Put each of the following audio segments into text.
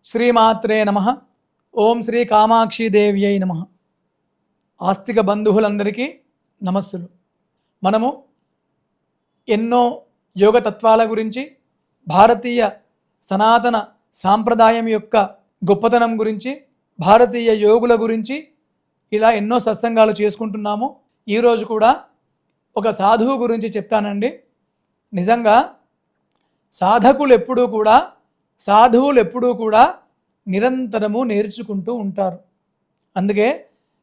శ్రీమాత్రే నమః. ఓం శ్రీ కామాక్షి దేవ్యై నమః. ఆస్తిక బంధువులందరికీ నమస్సులు. మనము ఎన్నో యోగ తత్వాల గురించి, భారతీయ సనాతన సాంప్రదాయం యొక్క గొప్పతనం గురించి, భారతీయ యోగుల గురించి ఇలా ఎన్నో సత్సంగాలు చేసుకుంటున్నాము. ఈరోజు కూడా ఒక సాధువు గురించి చెప్తానండి. నిజంగా సాధకులు ఎప్పుడూ కూడా నిరంతరము నేర్చుకుంటూ ఉంటారు. అందుకే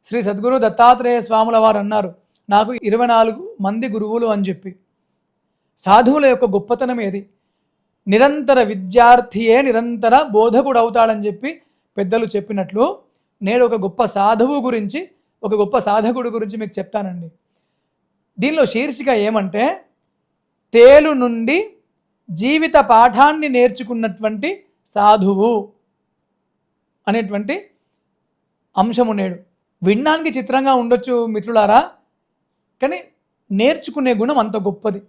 శ్రీ సద్గురు దత్తాత్రేయ స్వాముల వారు అన్నారు, నాకు 24 మంది గురువులు అని చెప్పి. సాధువుల యొక్క గొప్పతనం ఏది? నిరంతర విద్యార్థియే నిరంతర బోధకుడు అవుతాడని చెప్పి పెద్దలు చెప్పినట్లు, నేడు ఒక గొప్ప సాధువు గురించి, ఒక గొప్ప సాధకుడు గురించి మీకు చెప్తానండి. దీనిలో శీర్షిక ఏమంటే, తేలు నుండి జీవిత పాఠాన్ని నేర్చుకున్నటువంటి సాధువు అనేటువంటి అంశము. నేడు వినడానికి చిత్రంగా ఉండొచ్చు మిత్రులారా, కానీ నేర్చుకునే గుణం అంత గొప్పది.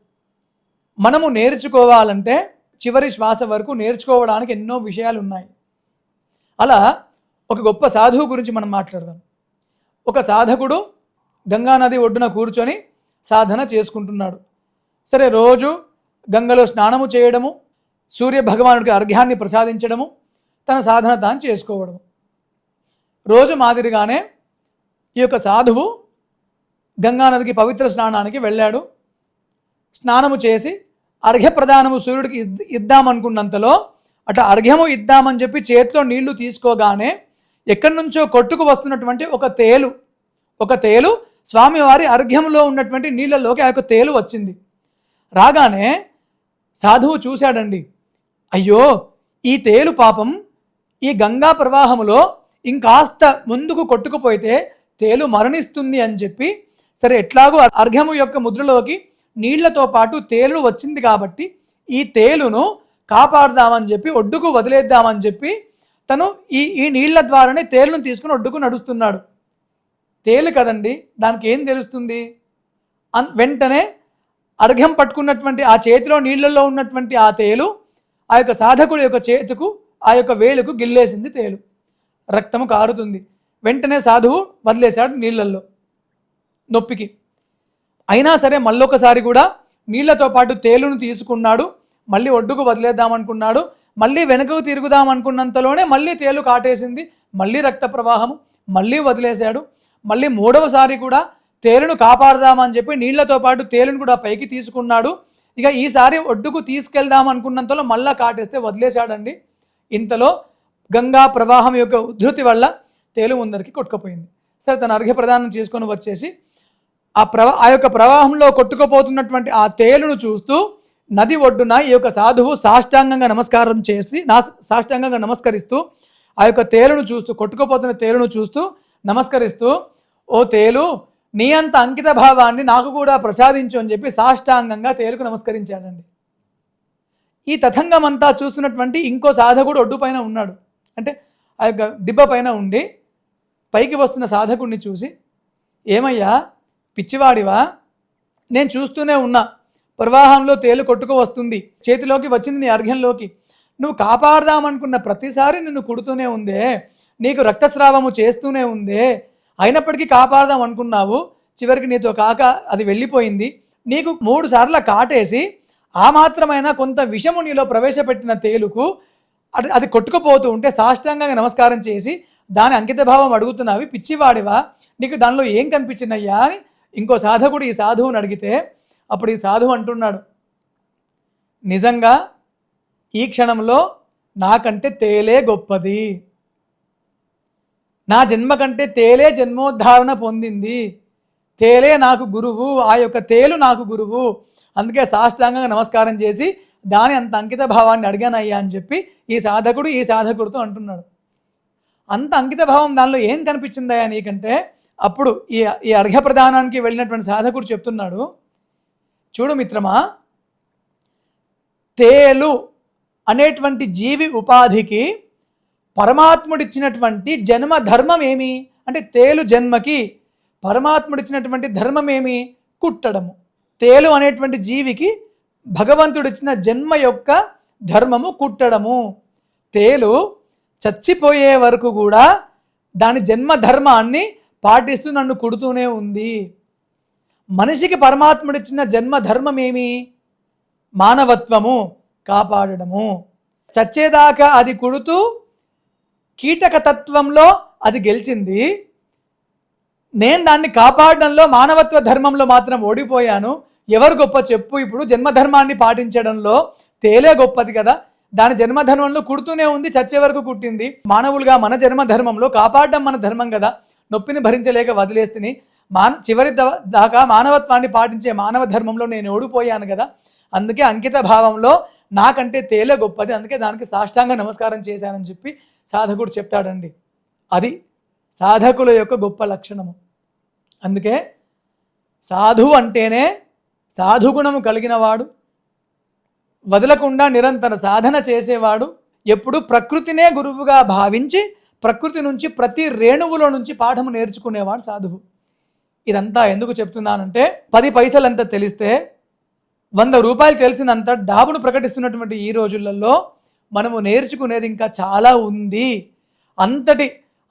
మనము నేర్చుకోవాలంటే చివరి శ్వాస వరకు నేర్చుకోవడానికి ఎన్నో విషయాలు ఉన్నాయి. అలా ఒక గొప్ప సాధువు గురించి మనం మాట్లాడదాం. ఒక సాధకుడు గంగానది ఒడ్డున కూర్చొని సాధన చేసుకుంటున్నాడు. సరే, రోజు గంగలో స్నానము చేయడము, సూర్య భగవానుడికి అర్ఘ్యాన్ని ప్రసాదించడము, తన సాధన తాను చేసుకోవడము. రోజు మాదిరిగానే ఈ యొక్క సాధువు గంగానదికి పవిత్ర స్నానానికి వెళ్ళాడు. స్నానము చేసి అర్ఘ్యప్రదానము సూర్యుడికి ఇద్దామనుకున్నంతలో అట్లా అర్ఘ్యము ఇద్దామని చెప్పి చేతిలో నీళ్లు తీసుకోగానే ఎక్కడి నుంచో కొట్టుకు వస్తున్నటువంటి ఒక తేలు స్వామివారి అర్ఘ్యంలో ఉన్నటువంటి నీళ్ళలోకి ఆ యొక్క తేలు వచ్చింది. రాగానే సాధువు చూశాడండి, అయ్యో ఈ తేలు పాపం ఈ గంగా ప్రవాహములో ఇంకాస్త ముందుకు కొట్టుకుపోతే తేలు మరణిస్తుంది అని చెప్పి, సరే ఎట్లాగో అర్ఘ్యము యొక్క ముద్రలోకి నీళ్లతో పాటు తేలు వచ్చింది కాబట్టి ఈ తేలును కాపాడుదామని చెప్పి, ఒడ్డుకు వదిలేద్దామని చెప్పి తను ఈ నీళ్ల ద్వారానే తేలును తీసుకుని ఒడ్డుకు నడుస్తున్నాడు. తేలు కదండి, దానికి ఏం తెలుస్తుంది? వెంటనే అర్ఘ్యం పట్టుకున్నటువంటి ఆ చేతిలో నీళ్లలో ఉన్నటువంటి ఆ తేలు ఆ యొక్క సాధకుడి యొక్క చేతుకు, ఆ యొక్క వేలుకు గిల్లేసింది తేలు. రక్తము కారుతుంది. వెంటనే సాధువు వదిలేశాడు నీళ్ళల్లో నొప్పికి. అయినా సరే మళ్ళొకసారి కూడా నీళ్లతో పాటు తేలును తీసుకున్నాడు. మళ్ళీ ఒడ్డుకు వదిలేద్దామనుకున్నాడు. మళ్ళీ వెనుకకు తిరుగుదామనుకున్నంతలోనే మళ్ళీ తేలు కాటేసింది. మళ్ళీ రక్త ప్రవాహము. మళ్ళీ వదిలేశాడు. మళ్ళీ 3వసారి కూడా తేలును కాపాడదామని చెప్పి నీళ్లతో పాటు తేలును కూడా పైకి తీసుకున్నాడు. ఇక ఈసారి ఒడ్డుకు తీసుకెళ్దామనుకున్నంతలో మళ్ళా కాటేస్తే వదిలేశాడండి. ఇంతలో గంగా ప్రవాహం యొక్క ఉధృతి వల్ల తేలు ముందరికి కొట్టుకుపోయింది. సరే, తన అర్ఘ్య ప్రదానం చేసుకొని వచ్చేసి ఆ యొక్క ప్రవాహంలో కొట్టుకుపోతున్నటువంటి ఆ తేలును చూస్తూ నది ఒడ్డున ఈ యొక్క సాధువు సాష్టాంగంగా నమస్కరిస్తూ ఆ యొక్క తేలును చూస్తూ, కొట్టుకుపోతున్న తేలును చూస్తూ నమస్కరిస్తూ, ఓ తేలు, నీ అంత అంకిత భావాన్ని నాకు కూడా ప్రసాదించు అని చెప్పి సాష్టాంగంగా తేలుకు నమస్కరించాడండి. ఈ తతంగం అంతా చూస్తున్నటువంటి ఇంకో సాధకుడు ఒడ్డు పైన ఉన్నాడు. అంటే ఆ యొక్క దిబ్బ పైన ఉండి పైకి వస్తున్న సాధకుడిని చూసి, ఏమయ్యా పిచ్చివాడివా, నేను చూస్తూనే ఉన్నా, ప్రవాహంలో తేలు కొట్టుకు వస్తుంది, చేతిలోకి వచ్చింది నీ అర్ఘ్యంలోకి, నువ్వు కాపాడదామనుకున్న ప్రతిసారి నిన్ను కుడుతూనే ఉందే, నీకు రక్తస్రావము చేస్తూనే ఉందే, అయినప్పటికీ కాపాడదాం అనుకున్నావు, చివరికి నీతో కాక అది వెళ్ళిపోయింది. నీకు 3 సార్లు కాటేసి ఆ మాత్రమైనా కొంత విషము నీలో ప్రవేశపెట్టిన తేలుకు అది కొట్టుకుపోతూ ఉంటే సాష్టాంగంగా నమస్కారం చేసి దాని అంకిత భావం అడుగుతున్నావి, పిచ్చివాడివా, నీకు దానిలో ఏం కనిపించినయ్యా అని ఇంకో సాధకుడు ఈ సాధువుని అడిగితే, అప్పుడు ఈ సాధువు అంటున్నాడు, నిజంగా ఈ క్షణంలో నాకంటే తేలే గొప్పది, నా జన్మ కంటే తేలే జన్మోద్ధారణ పొందింది, తేలే నాకు గురువు, ఆ యొక్క తేలు నాకు గురువు, అందుకే సాష్టాంగంగా నమస్కారం చేసి దాని అంత అంకిత భావాన్ని అడిగానయ్యా అని చెప్పి ఈ సాధకుడితో అంటున్నాడు. అంత అంకిత భావం దానిలో ఏం కనిపించిందయ్యా నీకంటే, అప్పుడు ఈ అర్ఘ్య ప్రదానానికి వెళ్ళినటువంటి సాధకుడు చెప్తున్నాడు, చూడు మిత్రమా, తేలు అనేటువంటి జీవి ఉపాధికి పరమాత్ముడిచ్చినటువంటి జన్మ ధర్మం ఏమి అంటే, తేలు జన్మకి పరమాత్ముడిచ్చినటువంటి ధర్మం ఏమి? కుట్టడము. తేలు అనేటువంటి జీవికి భగవంతుడిచ్చిన జన్మ యొక్క ధర్మము కుట్టడము. తేలు చచ్చిపోయే వరకు కూడా దాని జన్మధర్మాన్ని పాటిస్తూ నన్ను కుడుతూనే ఉంది. మనిషికి పరమాత్ముడిచ్చిన జన్మధర్మం ఏమి? మానవత్వము కాపాడడము. చచ్చేదాకా అది కుడుతూ కీటక తత్వంలో అది గెలిచింది. నేను దాన్ని కాపాడడంలో మానవత్వ ధర్మంలో మాత్రం ఓడిపోయాను. ఎవరు గొప్ప చెప్పు? ఇప్పుడు జన్మధర్మాన్ని పాటించడంలో తేలే గొప్పది కదా. దాని జన్మధర్మంలో కుడుతూనే ఉంది, చచ్చే వరకు కుట్టింది. మానవులుగా మన జన్మధర్మంలో కాపాడడం మన ధర్మం కదా. నొప్పిని భరించలేక వదిలేస్తేని చివరి దాకా మానవత్వాన్ని పాటించే మానవ ధర్మంలో నేను ఓడిపోయాను కదా. అందుకే అంకిత భావంలో నాకంటే తేలే గొప్పది, అందుకే దానికి సాష్టాంగ నమస్కారం చేశానని చెప్పి సాధకుడు చెప్తాడండి. అది సాధకుల యొక్క గొప్ప లక్షణము. అందుకే సాధువు అంటేనే సాధుగుణము కలిగిన వాడు, వదలకుండా నిరంతర సాధన చేసేవాడు, ఎప్పుడు ప్రకృతినే గురువుగా భావించి ప్రకృతి నుంచి ప్రతి రేణువులో నుంచి పాఠము నేర్చుకునేవాడు సాధువు. ఇదంతా ఎందుకు చెప్తున్నానంటే 10 పైసలంతా తెలిస్తే 100 రూపాయలు తెలిసినంత డాబును ప్రకటిస్తున్నటువంటి ఈ రోజులలో మనము నేర్చుకునేది ఇంకా చాలా ఉంది.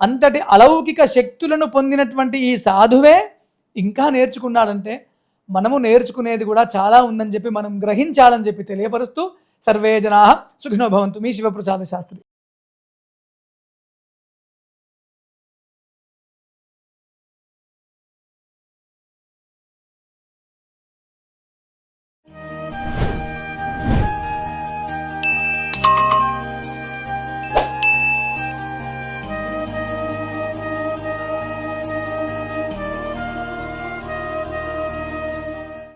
అంతటి అలౌకిక శక్తులను పొందినటువంటి ఈ సాధువే ఇంకా నేర్చుకున్నాడంటే మనము నేర్చుకునేది కూడా చాలా ఉందని చెప్పి మనం గ్రహించాలని చెప్పి తెలియపరుస్తూ, సర్వే జనాః సుఖినో భవంతు. మీ శివప్రసాద శాస్త్రి.